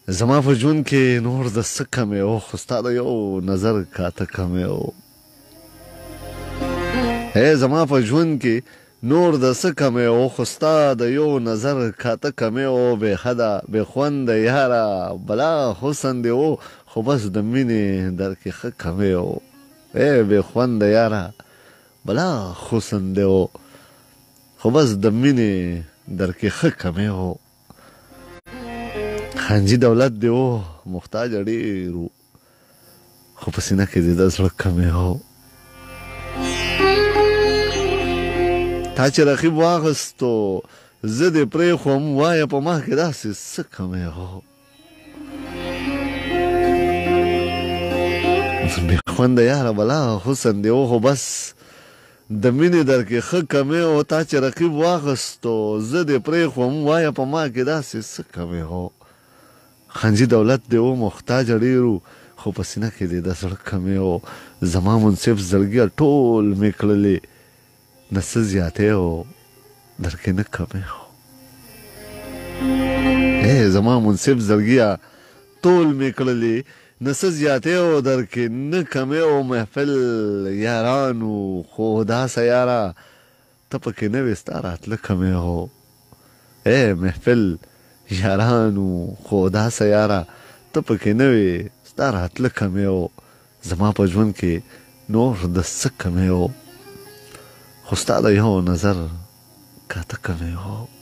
زما په ژوند کې نور د څه کمی و خو ستا د یو نظر کاته کمی و زما په ژوند کې نور د څه کمی و خو ستا د یو نظر کاته کمی و بې حده بې خونده یاره بلا حسن دې و خو بس د مینې در کې ښه کمی و بې خونده یاره بلا حسن دې و خو بس د مینې در کې ښه کمی و خانجي دولت دی و محتاج ډېر و خو په سینه کې دې د زړه کمی و تا چې رقیب واخیستو زه دې پرېښوم وایه په ما کې داسې څه کمی و بې خونده یاره بلا حسن دی و خو بس د مینې در کې ښه کمی و تا چې رقیب واخیستو زه دې پرېښوم وایه په ما کې داسې څه کمی و خانجي دولت دی و محتاج ډېر و خو په سینه کې دې د زړه کمی و زما منصف زړګیه ټول مې کړلې نه څه زیاتی و در کې نه کمی و زما منصف زړګیه ټول مې کړلې نه څه زیاتی و در کې نه کمی و محفل یارانو خو داسه یاره ته پکې نه وې ستا راتله کمی و محفل یارانو خو داسه یاره ته پکې نه وې ستا راتله کمی و زما په ژوند کې نور د څه کمی و خو ستا د یو نظر کاته کمی و